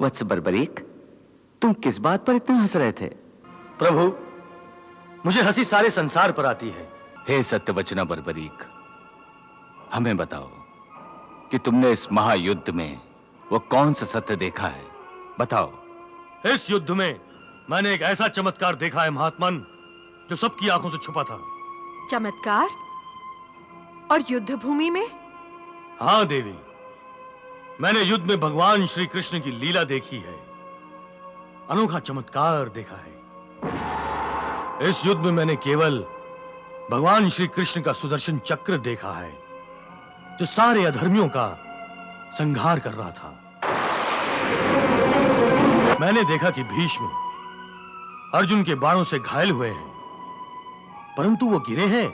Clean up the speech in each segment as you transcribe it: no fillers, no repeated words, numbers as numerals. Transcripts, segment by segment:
वत्स बर्बरीक, तुम किस बात पर इतना हंस रहे थे? प्रभु, मुझे हंसी सारे संसार पर आती है। हे सत्यवचना बर्बरीक, हमें बताओ कि तुमने इस महायुद्ध में वो कौन सा सत्य देखा है? बताओ। इस युद्ध में मैंने एक ऐसा चमत्कार देखा है महात्मन, जो सबकी आंखों से छुपा था। चमत्कार? और युद्ध भूमि में? हाँ देवी, मैंने युद्ध में भगवान श्री कृष्ण की लीला देखी है। अनोखा चमत्कार देखा है। इस युद्ध में मैंने केवल भगवान श्री कृष्ण का सुदर्शन चक्र देखा है, जो सारे अधर्मियों का संहार कर रहा था। मैंने देखा कि भीष्म अर्जुन के बाणों से घायल हुए हैं, परंतु वो गिरे हैं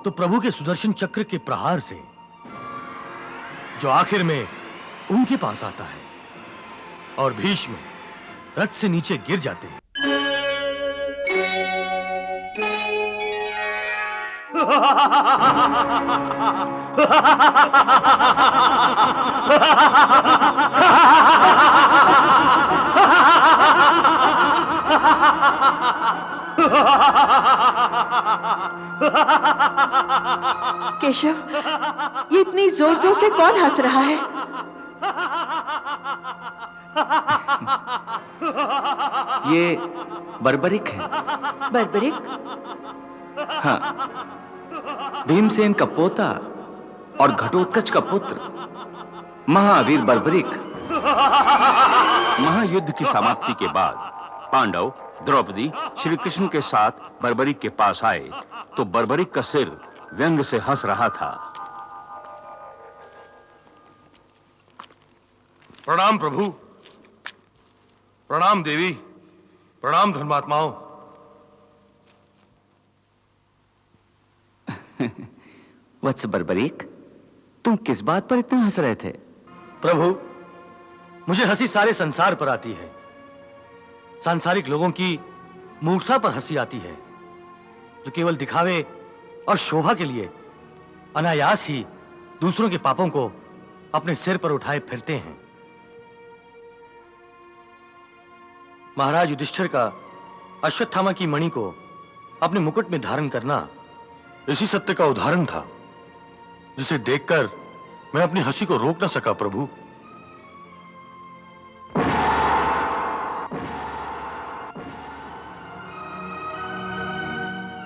तो प्रभु के सुदर्शन चक्र के प्रहार से, जो आखिर में उनके पास आता है, और भीष्म रथ से नीचे गिर जाते हैं। केशव, ये इतनी जोर जोर से कौन हंस रहा है? ये बर्बरीक है। बर्बरीक? हाँ, भीमसेन का पोता और घटोत्कच का पुत्र महावीर बर्बरीक। महायुद्ध की समाप्ति के बाद पांडव द्रौपदी श्री कृष्ण के साथ बर्बरीक के पास आए तो बर्बरीक का सिर व्यंग से हंस रहा था। प्रणाम प्रभु, प्रणाम देवी, प्रणाम धर्मात्माओं। वत्स बर्बरीक, तुम किस बात पर इतना हंस रहे थे? प्रभु, मुझे हंसी सारे संसार पर आती है। सांसारिक लोगों की मूर्खता पर हंसी आती है, जो केवल दिखावे और शोभा के लिए अनायास ही दूसरों के पापों को अपने सिर पर उठाए फिरते हैं। महाराज युधिष्ठिर का अश्वत्थामा की मणि को अपने मुकुट में धारण करना इसी सत्य का उदाहरण था, जिसे देखकर मैं अपनी हंसी को रोक न सका। प्रभु,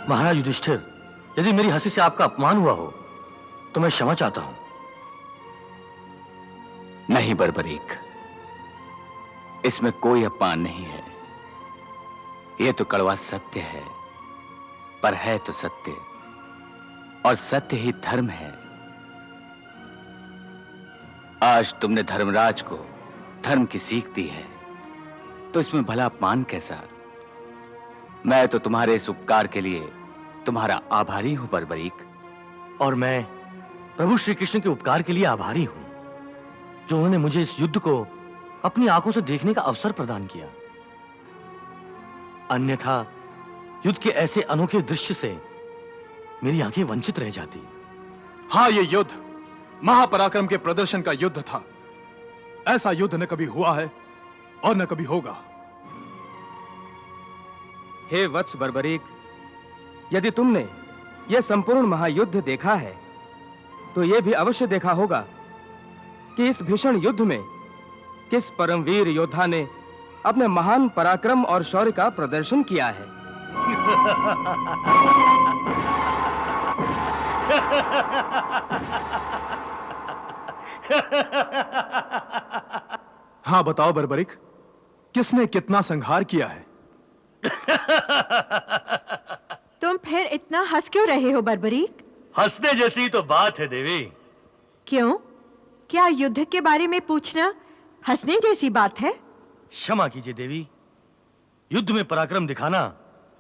महाराज युधिष्ठिर, यदि मेरी हंसी से आपका अपमान हुआ हो तो मैं क्षमा चाहता हूं। नहीं बर्बरीक, इसमें कोई अपमान नहीं है। यह तो कड़वा सत्य है, पर है तो सत्य, और सत्य ही धर्म है। आज तुमने धर्मराज को धर्म की सीख दी है, तो इसमें भला अपमान कैसा? मैं तो तुम्हारे इस उपकार के लिए तुम्हारा आभारी हूं बर्बरीक। और मैं प्रभु श्री कृष्ण के उपकार के लिए आभारी हूं, जो उन्होंने मुझे इस युद्ध को अपनी आंखों से देखने का अवसर प्रदान किया। अन्यथा युद्ध के ऐसे अनोखे दृश्य से मेरी आंखें वंचित रह जाती। हाँ, ये युद्ध महापराक्रम के प्रदर्शन का युद्ध था। ऐसा युद्ध न कभी हुआ है और न कभी होगा। हे वत्स बर्बरीक, यदि तुमने यह संपूर्ण महायुद्ध देखा है, तो यह भी अवश्य देखा होगा कि इस भीषण युद्ध में किस परमवीर योद्धा ने अपने महान पराक्रम और शौर्य का प्रदर्शन किया है। हाँ, बताओ बर्बरीक, किसने कितना संहार किया है? तुम फिर इतना हंस क्यों रहे हो बर्बरीक? हंसने जैसी तो बात है देवी। क्यों? क्या युद्ध के बारे में पूछना हंसने जैसी बात है? क्षमा कीजिए देवी, युद्ध में पराक्रम दिखाना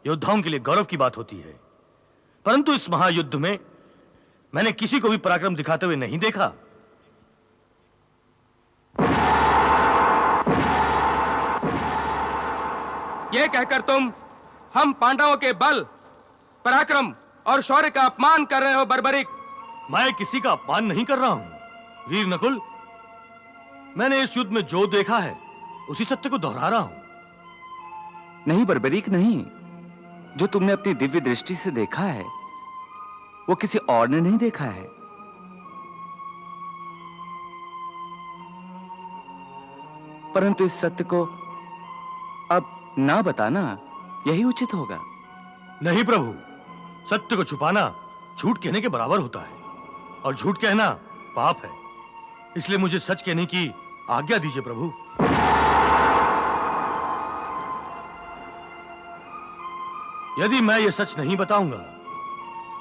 योद्धाओं के लिए गौरव की बात होती है, परंतु इस महायुद्ध में मैंने किसी को भी पराक्रम दिखाते हुए नहीं देखा। यह कहकर तुम हम पांडवों के बल, पराक्रम और शौर्य का अपमान कर रहे हो बर्बरीक। मैं किसी का अपमान नहीं कर रहा हूं वीर नकुल। मैंने इस युद्ध में जो देखा है उसी सत्य को दोहरा रहा हूं। नहीं बर्बरीक, नहीं। जो तुमने अपनी दिव्य दृष्टि से देखा है वो किसी और ने नहीं देखा है। परंतु इस सत्य को अब ना बताना यही उचित होगा। नहीं प्रभु, सत्य को छुपाना झूठ कहने के बराबर होता है और झूठ कहना पाप है। इसलिए मुझे सच कहने की आज्ञा दीजिए प्रभु। यदि मैं ये सच नहीं बताऊंगा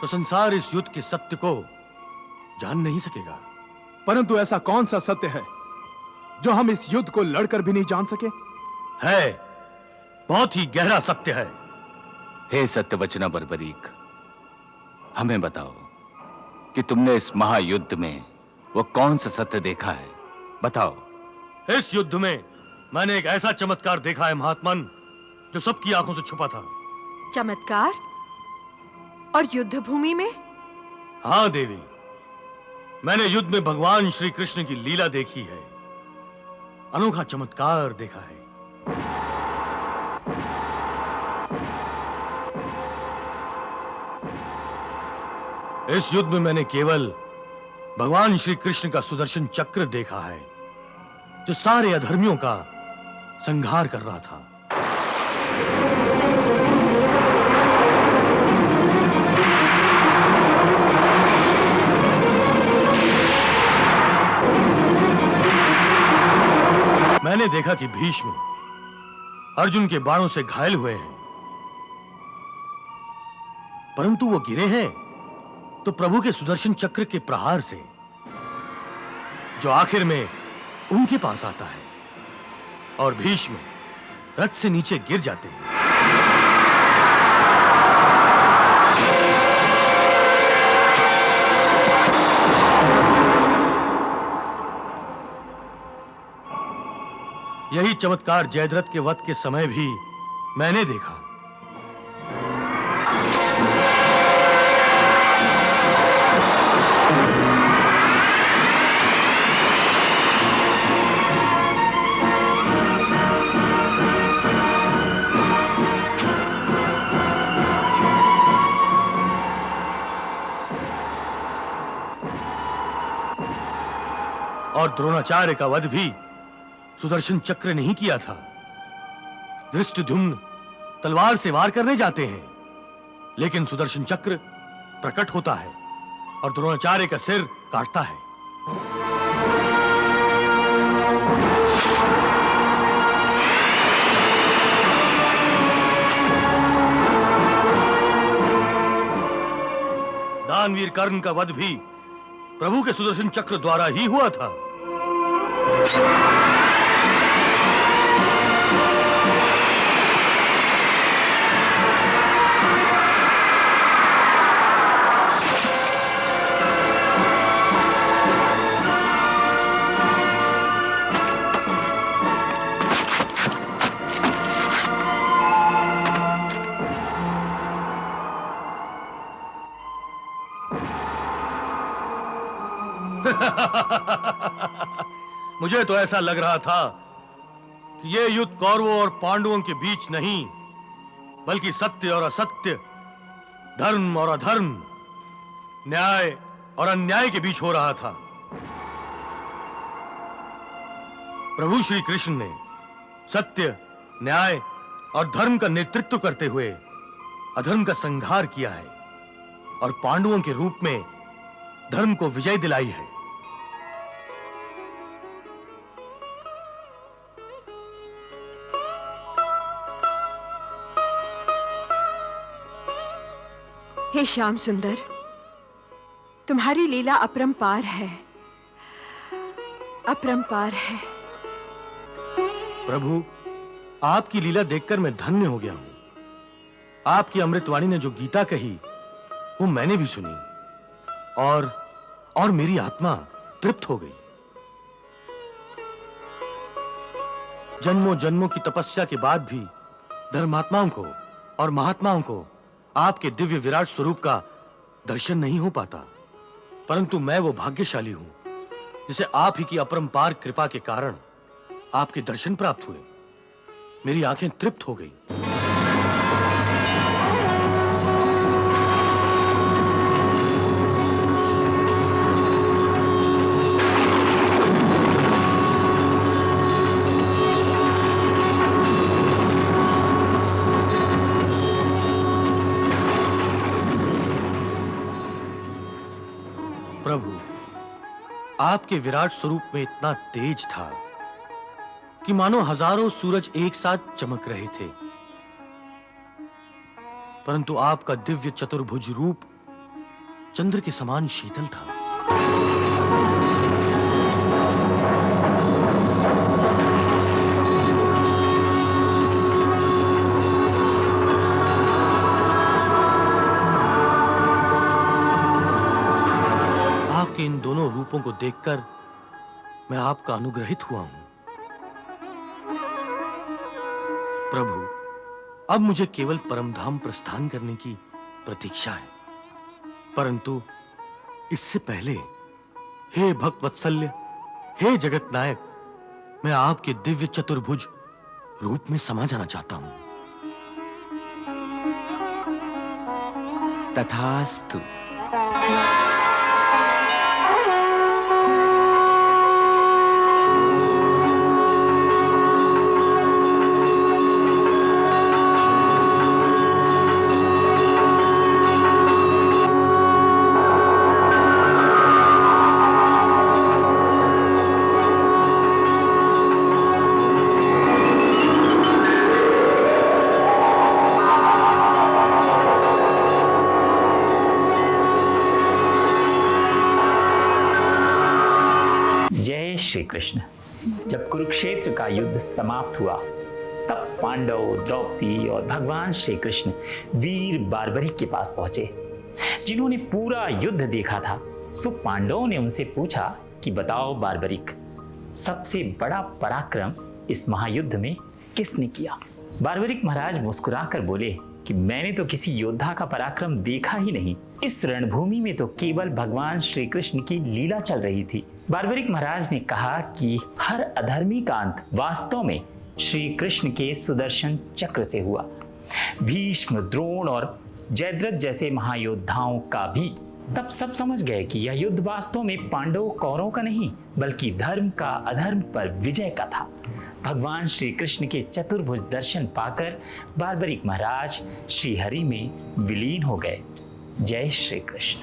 तो संसार इस युद्ध के सत्य को जान नहीं सकेगा। परंतु ऐसा कौन सा सत्य है जो हम इस युद्ध को लड़कर भी नहीं जान सके? है, बहुत ही गहरा सत्य है। हे सत्यवचना बर्बरीक, हमें बताओ कि तुमने इस महायुद्ध में वो कौन सा सत्य देखा है। बताओ। इस युद्ध में मैंने एक ऐसा चमत्कार देखा है महात्मन, जो सबकी आंखों से छुपा था। चमत्कार? और युद्ध भूमि में? हाँ देवी, मैंने युद्ध में भगवान श्री कृष्ण की लीला देखी है। अनोखा चमत्कार देखा है। इस युद्ध में मैंने केवल भगवान श्री कृष्ण का सुदर्शन चक्र देखा है, जो सारे अधर्मियों का संहार कर रहा था। मैंने देखा कि भीष्म अर्जुन के बाणों से घायल हुए हैं, परंतु वो गिरे हैं तो प्रभु के सुदर्शन चक्र के प्रहार से, जो आखिर में उनके पास आता है, और भीष्म रथ से नीचे गिर जाते हैं। यही चमत्कार जयद्रथ के वध के समय भी मैंने देखा। और द्रोणाचार्य का वध भी सुदर्शन चक्र नहीं किया था। धृष्टद्युम्न तलवार से वार करने जाते हैं, लेकिन सुदर्शन चक्र प्रकट होता है और द्रोणाचार्य का सिर काटता है। दानवीर कर्ण का वध भी प्रभु के सुदर्शन चक्र द्वारा ही हुआ था। मुझे तो ऐसा लग रहा था कि यह युद्ध कौरवों और पांडवों के बीच नहीं, बल्कि सत्य और असत्य, धर्म और अधर्म, न्याय और अन्याय के बीच हो रहा था। प्रभु श्री कृष्ण ने सत्य, न्याय और धर्म का नेतृत्व करते हुए अधर्म का संहार किया है और पांडवों के रूप में धर्म को विजय दिलाई है। हे श्याम सुंदर, तुम्हारी लीला अपरंपार है, अपरंपार है। प्रभु, आपकी लीला देखकर मैं धन्य हो गया हूं। आपकी अमृतवाणी ने जो गीता कही वो मैंने भी सुनी और मेरी आत्मा तृप्त हो गई। जन्मों जन्मों की तपस्या के बाद भी धर्मात्माओं को और महात्माओं को आपके दिव्य विराट स्वरूप का दर्शन नहीं हो पाता, परंतु मैं वो भाग्यशाली हूं जिसे आप ही की अपरंपार कृपा के कारण आपके दर्शन प्राप्त हुए, मेरी आंखें तृप्त हो गई। प्रभु, आपके विराट स्वरूप में इतना तेज था कि मानो हजारों सूरज एक साथ चमक रहे थे, परंतु आपका दिव्य चतुर्भुज रूप चंद्र के समान शीतल था। आपके इन दोनों रूपों को देखकर मैं आपका अनुग्रहित हुआ हूं। प्रभु, अब मुझे केवल परमधाम प्रस्थान करने की प्रतीक्षा है, परंतु इससे पहले हे भक्तवत्सल्य, हे जगत नायक, मैं आपके दिव्य चतुर्भुज रूप में समा जाना चाहता हूं। तथास्तु। श्री कृष्ण। जब कुरुक्षेत्र का युद्ध समाप्त हुआ तब पांडव, द्रौपदी और भगवान श्री कृष्ण वीर बार्बरिक के पास पहुंचे, जिन्होंने पूरा युद्ध देखा था। सो पांडवों ने उनसे पूछा कि बताओ बार्बरिक, सबसे बड़ा पराक्रम इस महायुद्ध में किसने किया? बार्बरिक महाराज मुस्कुराकर बोले कि मैंने तो किसी योद्धा का पराक्रम देखा ही नहीं। इस रणभूमि में तो केवल भगवान श्री कृष्ण की लीला चल रही थी। बार्बरिक महाराज ने कहा कि हर अधर्मी का अंत वास्तव में श्री कृष्ण के सुदर्शन चक्र से हुआ। भीष्म, द्रोण और जयद्रथ जैसे महायोद्धाओं का भी। तब सब समझ गए कि यह युद्ध वास्तव में पांडव कौरवों का नहीं, बल्कि धर्म का अधर्म पर विजय का था। भगवान श्री कृष्ण के चतुर्भुज दर्शन पाकर बार्बरिक महाराज श्री हरि में विलीन हो गए। जय श्री कृष्ण।